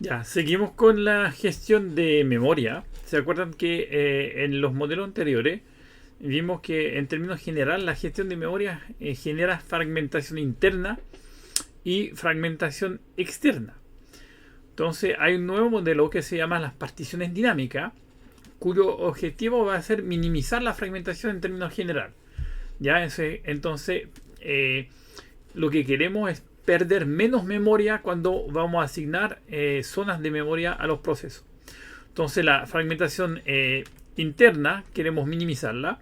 Ya, seguimos con la gestión de memoria. ¿Se acuerdan que en los modelos anteriores vimos que en términos general la gestión de memoria genera fragmentación interna y fragmentación externa? Entonces hay un nuevo modelo que se llama las particiones dinámicas, cuyo objetivo va a ser minimizar la fragmentación en términos general. ¿Ya? Entonces, lo que queremos es perder menos memoria cuando vamos a asignar zonas de memoria a los procesos. Entonces, la fragmentación interna queremos minimizarla,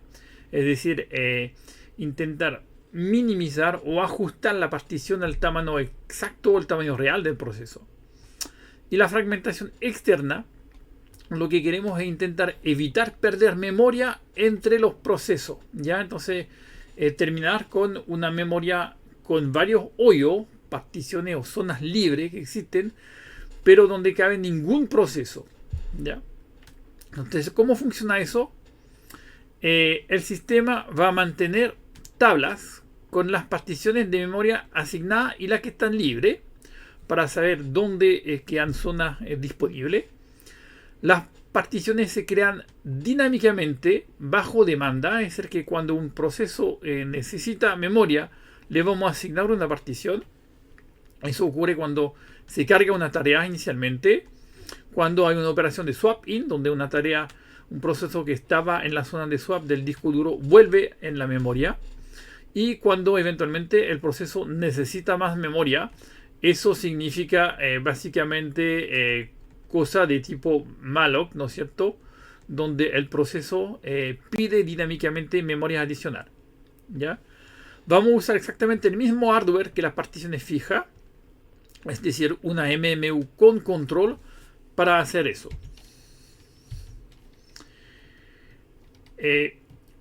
es decir, intentar minimizar o ajustar la partición al tamaño exacto o el tamaño real del proceso. Y la fragmentación externa, lo que queremos es intentar evitar perder memoria entre los procesos. ¿Ya? Entonces, terminar con una memoria con varios hoyos, particiones o zonas libres que existen, pero donde cabe ningún proceso. ¿Ya? Entonces, ¿cómo funciona eso? El sistema va a mantener tablas con las particiones de memoria asignadas y las que están libres para saber dónde quedan zonas disponibles. Las particiones se crean dinámicamente bajo demanda, es decir, que cuando un proceso necesita memoria, le vamos a asignar una partición. Eso ocurre cuando se carga una tarea inicialmente, cuando hay una operación de swap in, donde una tarea, un proceso que estaba en la zona de swap del disco duro, vuelve en la memoria, y cuando eventualmente el proceso necesita más memoria. Eso significa básicamente cosa de tipo malloc, ¿no es cierto? Donde el proceso pide dinámicamente memoria adicional. ¿Ya? Vamos a usar exactamente el mismo hardware que las particiones fijas, es decir, una MMU con control para hacer eso.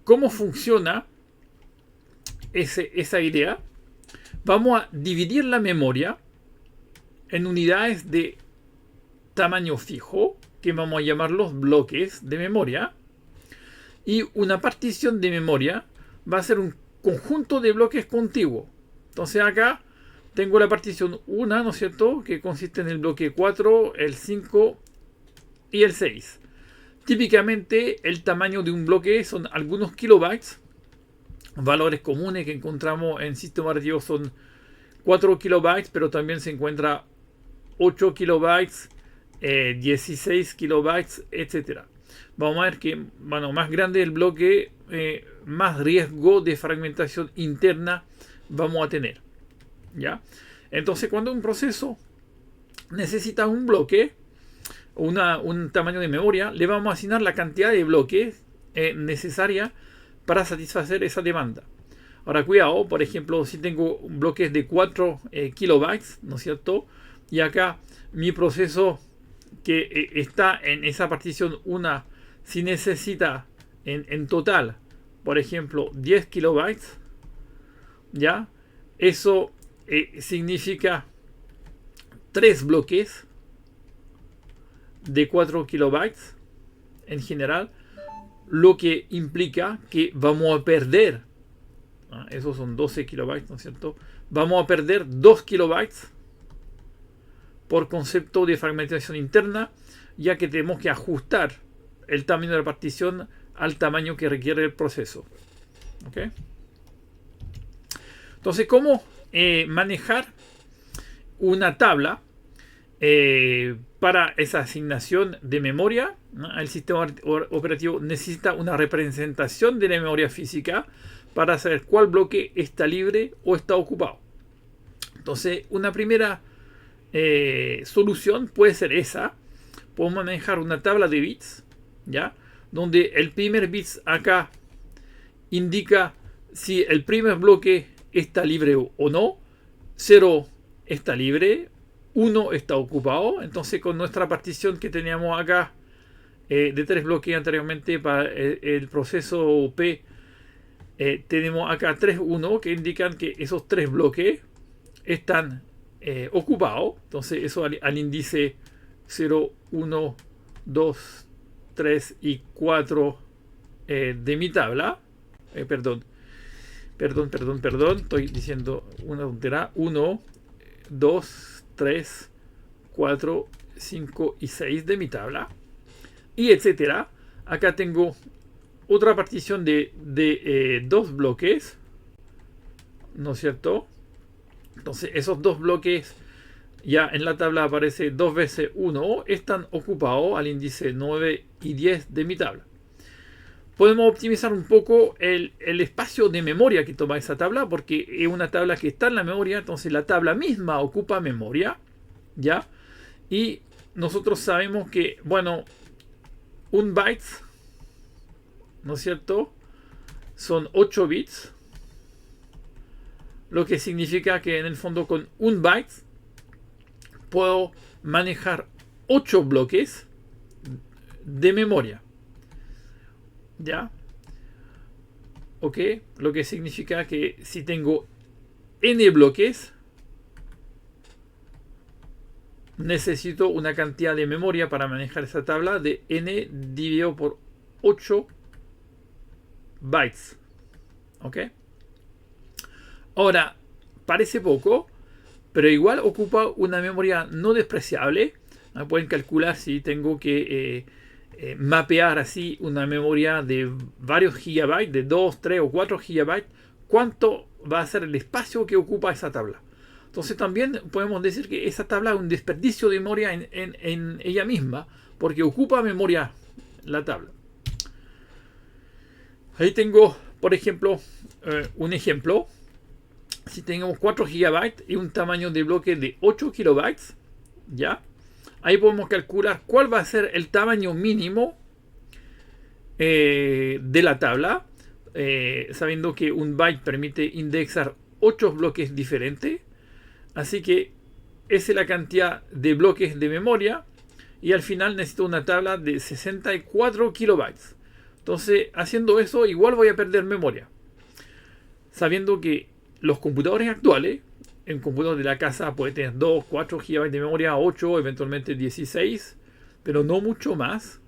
¿Cómo funciona esa idea? Vamos a dividir la memoria en unidades de tamaño fijo, que vamos a llamar los bloques de memoria, y una partición de memoria va a ser un conjunto de bloques contiguos. Entonces acá tengo la partición 1, ¿no es cierto?, que consiste en el bloque 4, el 5 y el 6. Típicamente el tamaño de un bloque son algunos kilobytes. Valores comunes que encontramos en sistemas operativos son 4 kilobytes, pero también se encuentra 8 kilobytes, 16 kilobytes, etcétera. Vamos a ver que más grande el bloque, más riesgo de fragmentación interna vamos a tener. ¿Ya? Entonces, cuando un proceso necesita un bloque, un tamaño de memoria, le vamos a asignar la cantidad de bloques necesaria para satisfacer esa demanda. Ahora, cuidado, por ejemplo, si tengo bloques de 4 kilobytes, ¿no es cierto? Y acá mi proceso que está en esa partición 1, si necesita en total, por ejemplo, 10 kilobytes, ¿ya? Eso significa 3 bloques de 4 kilobytes en general, lo que implica que vamos a perder, esos son 12 kilobytes, ¿no es cierto? Vamos a perder 2 kilobytes por concepto de fragmentación interna, ya que tenemos que ajustar el tamaño de la partición al tamaño que requiere el proceso. ¿Okay? Entonces, ¿cómo manejar una tabla para esa asignación de memoria? ¿No? El sistema operativo necesita una representación de la memoria física para saber cuál bloque está libre o está ocupado. Entonces, una primera solución puede ser esa. Podemos manejar una tabla de bits, ¿ya? Donde el primer bit acá indica si el primer bloque está libre o no. 0 está libre, 1 está ocupado. Entonces, con nuestra partición que teníamos acá de 3 bloques anteriormente para el proceso P, tenemos acá 3, 1, que indican que esos 3 bloques están ocupados. Entonces, eso al índice 0, 1, 2, 3 y 4 de mi tabla. Perdón, estoy diciendo una tontera. 1, 2, 3, 4, 5 y 6 de mi tabla, y etcétera. Acá tengo otra partición de dos bloques, ¿no es cierto? Entonces esos dos bloques ya en la tabla aparece 2 veces 1, están ocupados al índice 9 y 10 de mi tabla. Podemos optimizar un poco el espacio de memoria que toma esa tabla, porque es una tabla que está en la memoria, entonces la tabla misma ocupa memoria, ¿ya? Y nosotros sabemos que, bueno, un byte, ¿no es cierto?, son 8 bits, lo que significa que en el fondo con un byte puedo manejar 8 bloques de memoria, ¿ya? Ok, lo que significa que si tengo n bloques, necesito una cantidad de memoria para manejar esa tabla de n dividido por 8 bytes. Ok, ahora parece poco, pero igual ocupa una memoria no despreciable. Pueden calcular si tengo que mapear así una memoria de varios gigabytes, de 2, 3 o 4 gigabytes, cuánto va a ser el espacio que ocupa esa tabla. Entonces también podemos decir que esa tabla es un desperdicio de memoria en ella misma, porque ocupa memoria la tabla. Ahí tengo, por ejemplo, un ejemplo. Si tenemos 4 GB y un tamaño de bloque de 8 KB, ¿ya? Ahí podemos calcular cuál va a ser el tamaño mínimo de la tabla, sabiendo que un byte permite indexar 8 bloques diferentes. Así que esa es la cantidad de bloques de memoria, y al final necesito una tabla de 64 kilobytes. Entonces, haciendo eso, igual voy a perder memoria. Sabiendo que los computadores actuales, en computador de la casa puede tener 2, 4 GB de memoria, 8, eventualmente 16, pero no mucho más.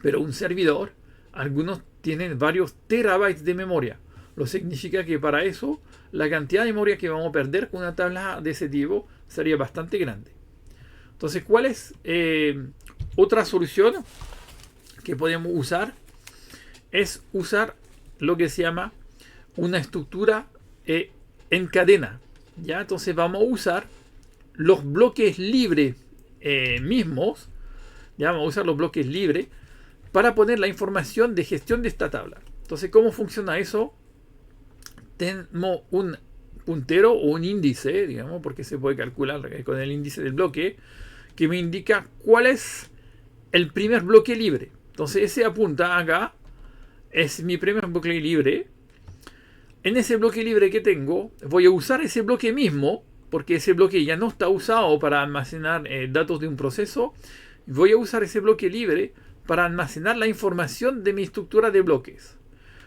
Pero un servidor, algunos tienen varios terabytes de memoria. Lo que significa que para eso, la cantidad de memoria que vamos a perder con una tabla de ese tipo sería bastante grande. Entonces, ¿cuál es otra solución que podemos usar? Es usar lo que se llama una estructura en cadena, ¿ya? Entonces vamos a usar los bloques libres mismos, ¿ya? Vamos a usar los bloques libres para poner la información de gestión de esta tabla. Entonces, ¿cómo funciona eso? Tenemos un puntero o un índice, digamos, porque se puede calcular con el índice del bloque, que me indica cuál es el primer bloque libre. Entonces, ese apunta acá, es mi primer bloque libre. En ese bloque libre que tengo, voy a usar ese bloque mismo, porque ese bloque ya no está usado para almacenar datos de un proceso. Voy a usar ese bloque libre para almacenar la información de mi estructura de bloques.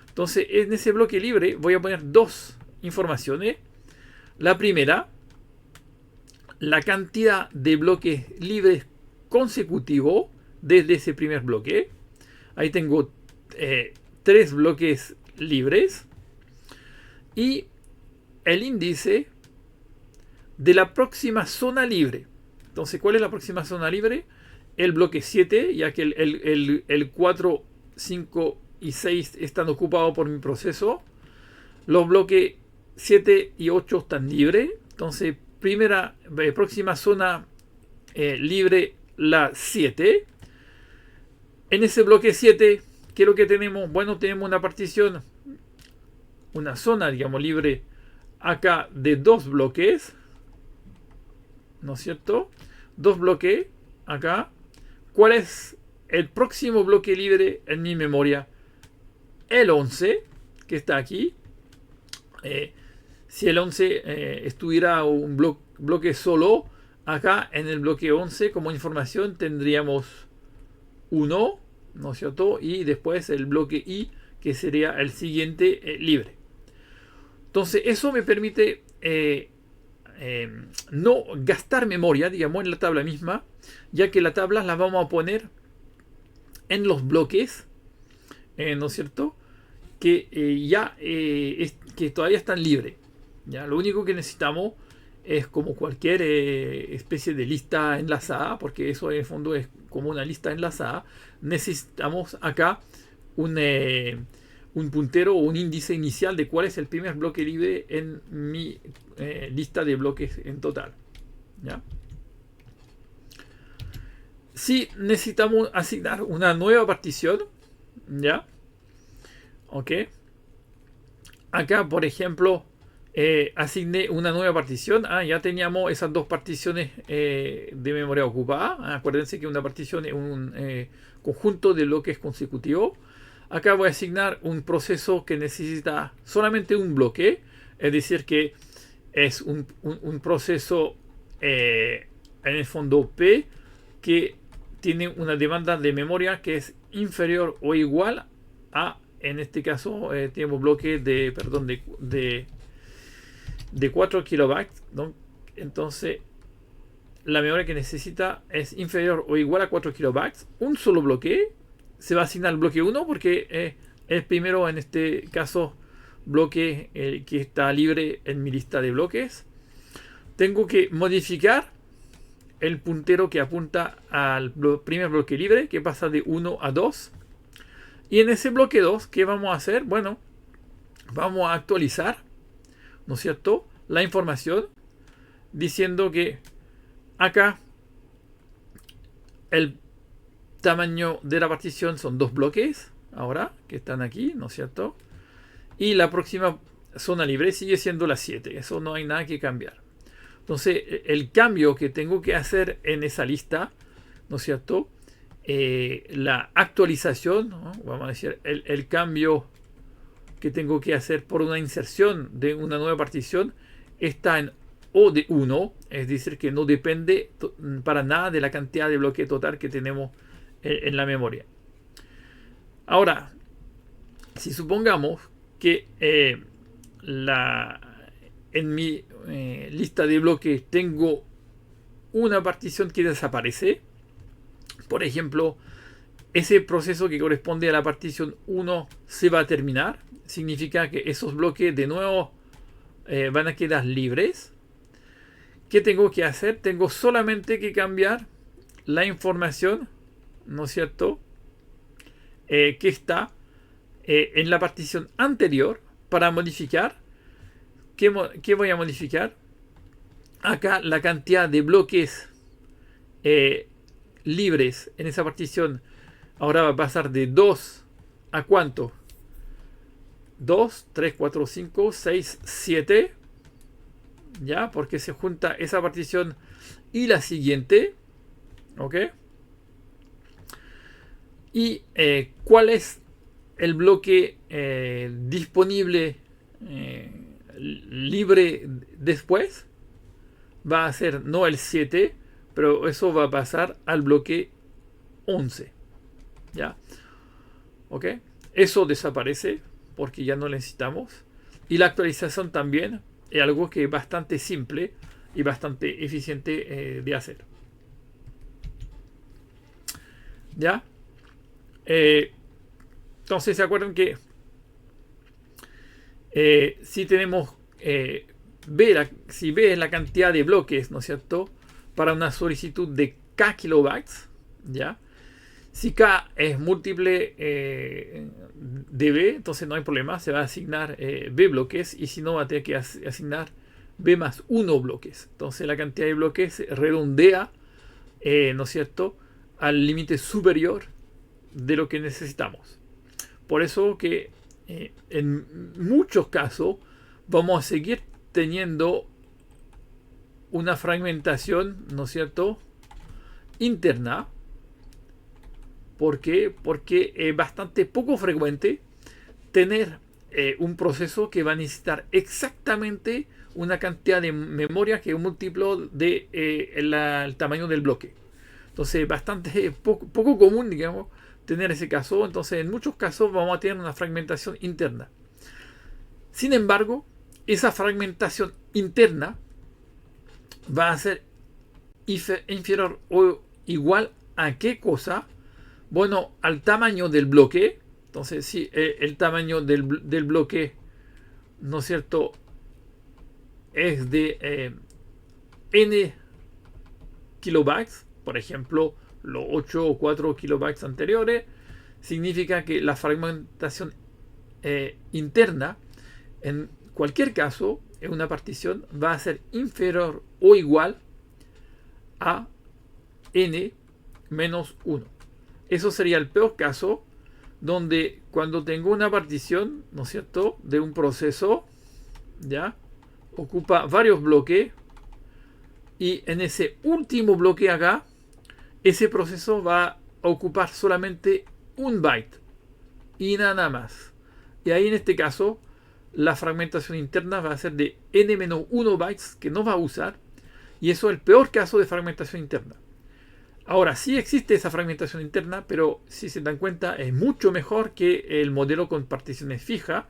Entonces, en ese bloque libre voy a poner dos informaciones. La primera, la cantidad de bloques libres consecutivos desde ese primer bloque. Ahí tengo 3 bloques libres. Y el índice de la próxima zona libre. Entonces, ¿cuál es la próxima zona libre? El bloque 7, ya que el 4, 5 y 6 están ocupados por mi proceso. Los bloques 7 y 8 están libres. Entonces, próxima zona libre, la 7. En ese bloque 7, ¿qué es lo que tenemos? Bueno, tenemos una partición, una zona, digamos, libre acá de 2 bloques, ¿no es cierto? 2 bloques acá. ¿Cuál es el próximo bloque libre en mi memoria? El 11, que está aquí. Si el 11 estuviera un bloque solo, acá en el bloque 11 como información tendríamos 1, ¿no es cierto? Y después el bloque I, que sería el siguiente libre. Entonces eso me permite no gastar memoria, digamos, en la tabla misma, ya que las tablas las vamos a poner en los bloques, ¿no es cierto? Que que todavía están libres. ¿Ya? Lo único que necesitamos es como cualquier especie de lista enlazada, porque eso en el fondo es como una lista enlazada. Necesitamos acá un puntero o un índice inicial de cuál es el primer bloque libre en mi lista de bloques en total. ¿Ya? Si necesitamos asignar una nueva partición, ¿ya? Ok. Acá, por ejemplo, asigné una nueva partición. Ya teníamos esas dos particiones de memoria ocupada. Acuérdense que una partición es un conjunto de bloques consecutivos. Acá voy a asignar un proceso que necesita solamente un bloque. Es decir, que es un proceso en el fondo P que tiene una demanda de memoria que es inferior o igual a, en este caso, tenemos bloque de 4 kilobytes, ¿no? Entonces, la memoria que necesita es inferior o igual a 4 kilobytes. Un solo bloque se va a asignar al bloque 1 porque es el primero, en este caso, bloque que está libre en mi lista de bloques. Tengo que modificar el puntero que apunta al primer bloque libre, que pasa de 1 a 2. Y en ese bloque 2, ¿qué vamos a hacer? Bueno, vamos a actualizar, ¿no es cierto?, la información diciendo que acá el tamaño de la partición son 2 bloques, ahora, que están aquí, ¿no es cierto? Y la próxima zona libre sigue siendo la 7, eso no hay nada que cambiar. Entonces, el cambio que tengo que hacer en esa lista, ¿no es cierto?, la actualización, ¿no?, vamos a decir, el cambio que tengo que hacer por una inserción de una nueva partición está en O de 1, es decir, que no depende para nada de la cantidad de bloque total que tenemos en la memoria. Ahora, si supongamos que en mi lista de bloques tengo una partición que desaparece, por ejemplo, ese proceso que corresponde a la partición 1 se va a terminar, significa que esos bloques de nuevo van a quedar libres. ¿Qué tengo que hacer? Tengo solamente que cambiar la información, ¿no es cierto?, que está en la partición anterior para modificar. ¿Qué voy a modificar? Acá la cantidad de bloques libres en esa partición ahora va a pasar de 2 a ¿cuánto? 2, 3, 4, 5, 6, 7. ¿Ya? Porque se junta esa partición y la siguiente. ¿Ok? ¿Y cuál es el bloque disponible libre después? Va a ser no el 7, pero eso va a pasar al bloque 11. ¿Ya? ¿Ok? Eso desaparece porque ya no lo necesitamos. Y la actualización también es algo que es bastante simple y bastante eficiente de hacer. ¿Ya? Entonces, ¿se acuerdan que si tenemos si ves la cantidad de bloques, ¿no es cierto?, para una solicitud de K kilobytes, ¿ya? Si K es múltiple de B, entonces no hay problema, se va a asignar B bloques, y si no, va a tener que asignar B más 1 bloques. Entonces la cantidad de bloques redondea, ¿no es cierto?, al límite superior de lo que necesitamos. Por eso que en muchos casos vamos a seguir teniendo una fragmentación, ¿no es cierto?, interna. ¿Por qué? Porque es bastante poco frecuente tener un proceso que va a necesitar exactamente una cantidad de memoria que es un múltiplo de el tamaño del bloque. Entonces, bastante poco común, digamos, tener ese caso. Entonces, en muchos casos vamos a tener una fragmentación interna. Sin embargo, esa fragmentación interna va a ser inferior o igual a ¿qué cosa? Bueno, al tamaño del bloque. Entonces, si el tamaño del bloque, ¿no es cierto?, es de n kilobytes, por ejemplo, los 8 o 4 kilobytes anteriores, significa que la fragmentación interna, en cualquier caso, en una partición, va a ser inferior o igual a n menos 1. Eso sería el peor caso, donde cuando tengo una partición, ¿no es cierto?, de un proceso, ya, ocupa varios bloques, y en ese último bloque acá, ese proceso va a ocupar solamente un byte y nada más. Y ahí en este caso, la fragmentación interna va a ser de n-1 bytes que no va a usar, y eso es el peor caso de fragmentación interna. Ahora, sí existe esa fragmentación interna, pero si se dan cuenta es mucho mejor que el modelo con particiones fijas,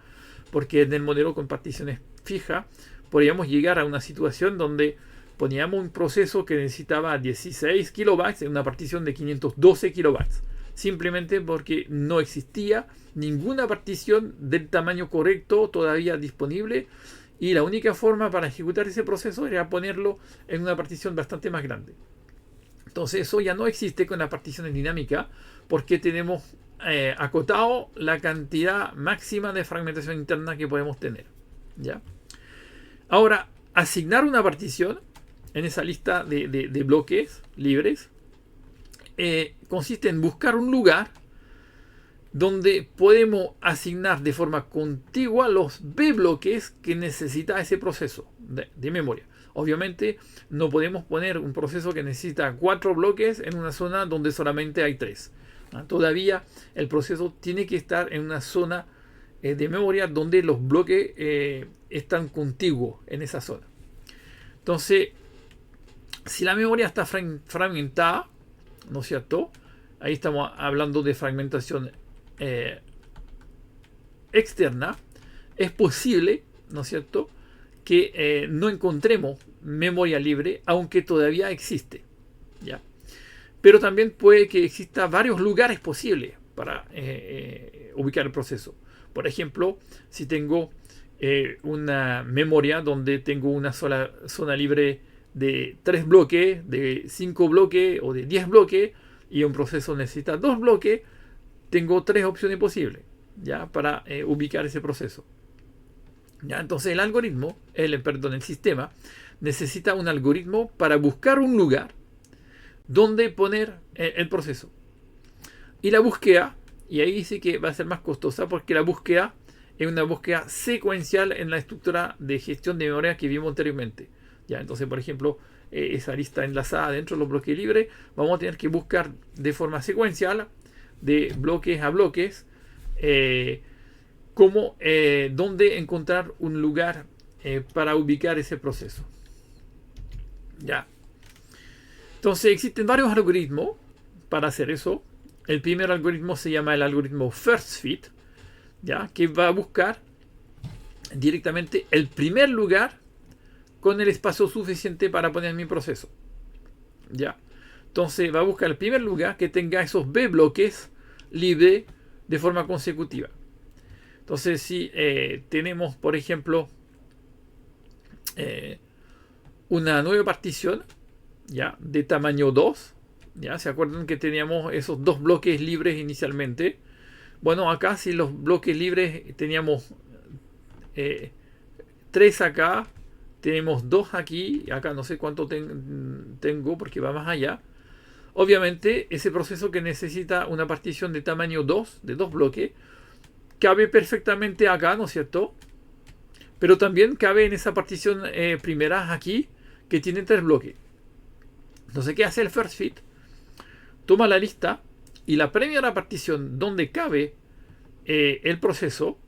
porque en el modelo con particiones fijas podríamos llegar a una situación donde poníamos un proceso que necesitaba 16 kilobytes en una partición de 512 kilobytes, simplemente porque no existía ninguna partición del tamaño correcto todavía disponible, y la única forma para ejecutar ese proceso era ponerlo en una partición bastante más grande. Entonces eso ya no existe con la partición dinámica, porque tenemos acotado la cantidad máxima de fragmentación interna que podemos tener, ¿ya? Ahora, asignar una partición en esa lista de bloques libres consiste en buscar un lugar donde podemos asignar de forma contigua los B bloques que necesita ese proceso de memoria. Obviamente no podemos poner un proceso que necesita 4 bloques en una zona donde solamente hay 3. Todavía el proceso tiene que estar en una zona de memoria donde los bloques están contiguos en esa zona. Entonces, si la memoria está fragmentada, ¿no es cierto? Ahí estamos hablando de fragmentación externa. Es posible, ¿no es cierto?, que no encontremos memoria libre, aunque todavía existe, ¿ya? Pero también puede que exista varios lugares posibles para ubicar el proceso. Por ejemplo, si tengo una memoria donde tengo una sola zona libre de 3 bloques, de 5 bloques o de 10 bloques, y un proceso necesita 2 bloques, tengo 3 opciones posibles, ¿ya?, para ubicar ese proceso. ¿Ya? Entonces el algoritmo, el sistema, necesita un algoritmo para buscar un lugar donde poner el proceso. Y la búsqueda, y ahí sí que va a ser más costosa, porque la búsqueda es una búsqueda secuencial en la estructura de gestión de memoria que vimos anteriormente. ¿Ya? Entonces, por ejemplo, esa lista enlazada dentro de los bloques libres, vamos a tener que buscar de forma secuencial, de bloques a bloques, dónde encontrar un lugar para ubicar ese proceso. Ya. Entonces existen varios algoritmos para hacer eso. El primer algoritmo se llama el algoritmo first fit, ¿ya?, que va a buscar directamente el primer lugar con el espacio suficiente para poner mi proceso. ¿Ya? Entonces va a buscar el primer lugar que tenga esos B bloques libres de forma consecutiva. Entonces, si tenemos, por ejemplo, una nueva partición, ¿ya?, de tamaño 2, ¿ya? ¿Se acuerdan que teníamos esos 2 bloques libres inicialmente? Bueno, acá si los bloques libres teníamos 3 acá, tenemos 2 aquí, acá no sé cuánto tengo porque va más allá. Obviamente, ese proceso que necesita una partición de tamaño 2, de 2 bloques, cabe perfectamente acá, ¿no es cierto? Pero también cabe en esa partición primera aquí, que tiene 3 bloques. Entonces, ¿qué hace el first fit? Toma la lista y la primera partición donde cabe el proceso,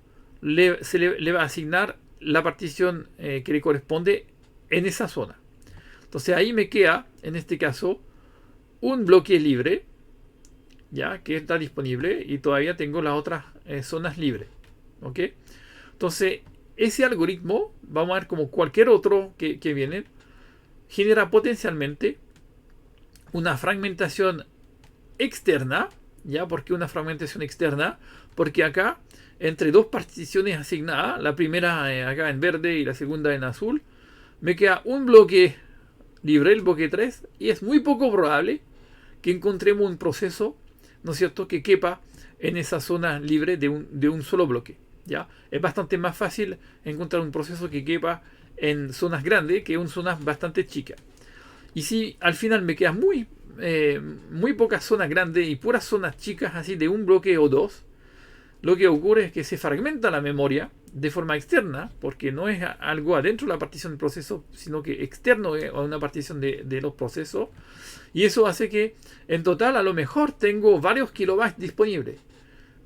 se le va a asignar la partición que le corresponde en esa zona. Entonces ahí me queda, en este caso, un bloque libre, ya que está disponible, y todavía tengo las otras zonas libres. ¿Ok? Entonces, ese algoritmo, vamos a ver como cualquier otro que viene, genera potencialmente una fragmentación externa. ¿Ya? ¿Por qué una fragmentación externa? Porque acá, entre 2 particiones asignadas, la primera acá en verde y la segunda en azul, me queda un bloque libre, el bloque 3, y es muy poco probable que encontremos un proceso, ¿no es cierto?, que quepa en esa zona libre de un solo bloque. ¿Ya? Es bastante más fácil encontrar un proceso que quepa en zonas grandes que en zonas bastante chicas. Y si al final me quedan muy pocas zonas grandes y puras zonas chicas, así de un bloque o dos, lo que ocurre es que se fragmenta la memoria de forma externa, porque no es algo adentro de la partición del proceso, sino que externo a una partición de los procesos. Y eso hace que en total a lo mejor tengo varios kilobytes disponibles.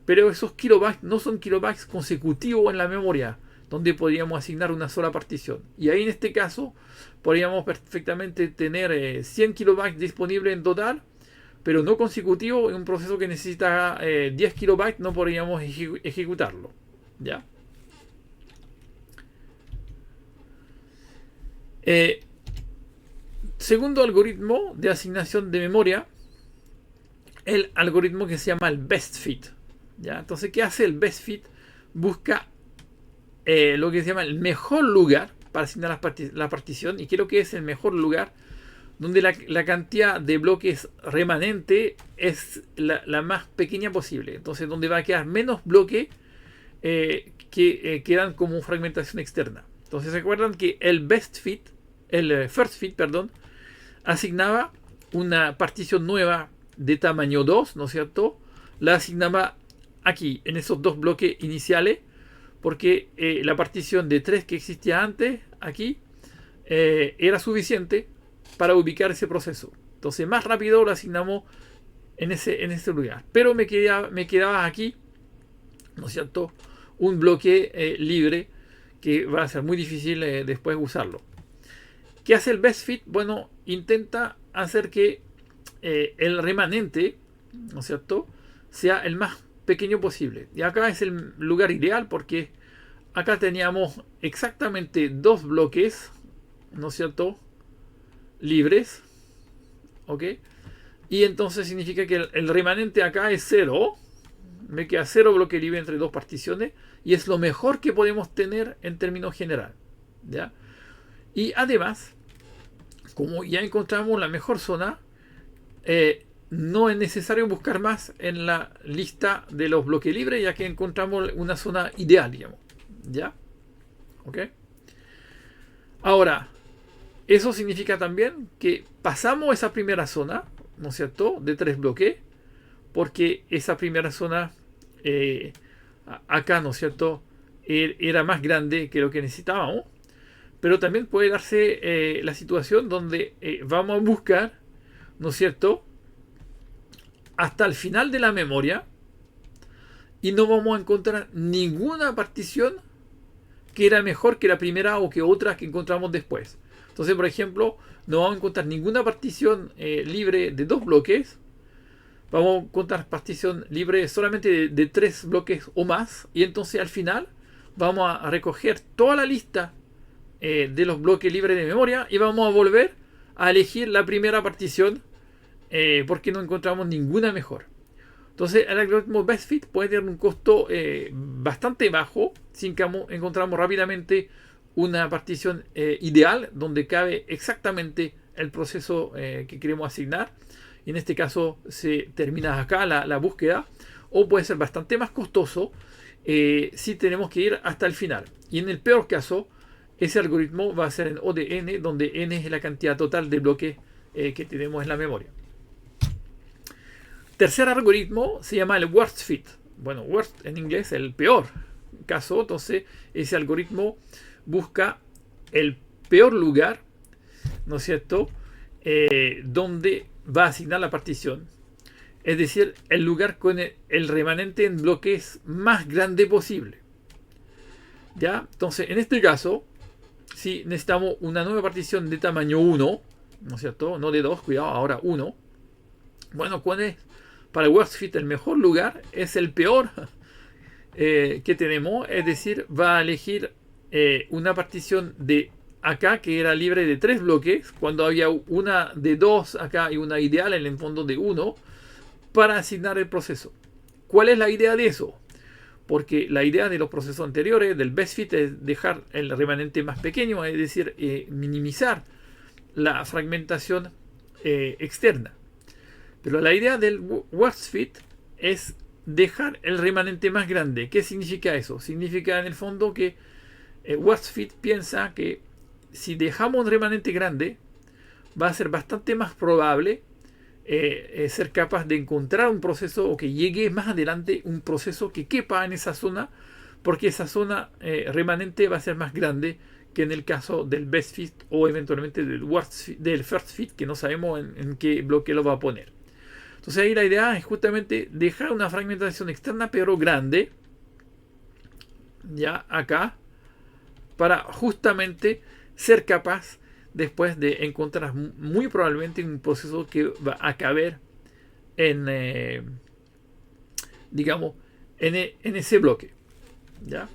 Pero esos kilobytes no son kilobytes consecutivos en la memoria, donde podríamos asignar una sola partición. Y ahí en este caso podríamos perfectamente tener 100 kilobytes disponibles en total, pero no consecutivo. En un proceso que necesita 10 kilobytes no podríamos ejecutarlo. ¿Ya? Segundo algoritmo de asignación de memoria, el algoritmo que se llama el best fit. ¿Ya? Entonces, ¿qué hace el best fit? Busca lo que se llama el mejor lugar para asignar la partición. ¿Y qué es lo que es el mejor lugar? Donde la cantidad de bloques remanente es la más pequeña posible. Entonces, donde va a quedar menos bloques que quedan como fragmentación externa. Entonces, ¿se acuerdan que el first fit, asignaba una partición nueva de tamaño 2, ¿no es cierto? La asignaba aquí, en esos dos bloques iniciales, porque la partición de 3 que existía antes, aquí, era suficiente para ubicar ese proceso. Entonces, más rápido lo asignamos en ese lugar. Pero me quedaba aquí, ¿no es cierto?, un bloque libre que va a ser muy difícil después usarlo. ¿Qué hace el best fit? Bueno, intenta hacer que el remanente, ¿no es cierto?, sea el más pequeño posible. Y acá es el lugar ideal porque acá teníamos exactamente dos bloques, ¿no es cierto?, libres. ¿Ok? Y entonces significa que el remanente acá es 0. Me queda 0 bloque libre entre dos particiones. Y es lo mejor que podemos tener en términos general. ¿Ya? Y además, como ya encontramos la mejor zona, no es necesario buscar más en la lista de los bloques libres, ya que encontramos una zona ideal, digamos. ¿Ya? ¿Ok? Ahora, eso significa también que pasamos esa primera zona, ¿no es cierto?, de 3 bloques, porque esa primera zona acá, ¿no es cierto?, era más grande que lo que necesitábamos. Pero también puede darse la situación donde vamos a buscar, ¿no es cierto?, hasta el final de la memoria y no vamos a encontrar ninguna partición que era mejor que la primera o que otra que encontramos después. Entonces, por ejemplo, no vamos a encontrar ninguna partición libre de 2 bloques. Vamos a encontrar partición libre solamente de 3 bloques o más. Y entonces al final vamos a recoger toda la lista de los bloques libres de memoria y vamos a volver a elegir la primera partición porque no encontramos ninguna mejor. Entonces el algoritmo best fit puede tener un costo bastante bajo si encontramos rápidamente una partición ideal donde cabe exactamente el proceso que queremos asignar. Y en este caso se termina acá la búsqueda, o puede ser bastante más costoso si tenemos que ir hasta el final. Y en el peor caso, ese algoritmo va a ser en O de n, donde n es la cantidad total de bloques que tenemos en la memoria. Tercer algoritmo se llama el worst fit. Bueno, worst en inglés, el peor caso. Entonces, ese algoritmo busca el peor lugar, ¿no es cierto?, donde va a asignar la partición. Es decir, el lugar con el remanente en bloques más grande posible. ¿Ya? Entonces, en este caso, si necesitamos una nueva partición de tamaño 1, ¿no es cierto?, no de 2, cuidado, ahora 1. Bueno, ¿cuál es? Para el worst fit el mejor lugar es el peor que tenemos, es decir, va a elegir una partición de acá que era libre de 3 bloques, cuando había una de 2 acá y una ideal en el fondo de 1, para asignar el proceso. ¿Cuál es la idea de eso? Porque la idea de los procesos anteriores, del best fit, es dejar el remanente más pequeño, es decir, minimizar la fragmentación externa. Pero la idea del worst fit es dejar el remanente más grande. ¿Qué significa eso? Significa en el fondo que worst fit piensa que si dejamos un remanente grande, va a ser bastante más probable ser capaz de encontrar un proceso o que llegue más adelante un proceso que quepa en esa zona, porque esa zona remanente va a ser más grande que en el caso del best fit o eventualmente del first fit, que no sabemos en qué bloque lo va a poner. Entonces ahí la idea es justamente dejar una fragmentación externa pero grande, ya acá, para justamente ser capaz después de encontrar muy probablemente un proceso que va a caber en, digamos, en ese bloque, ¿ya?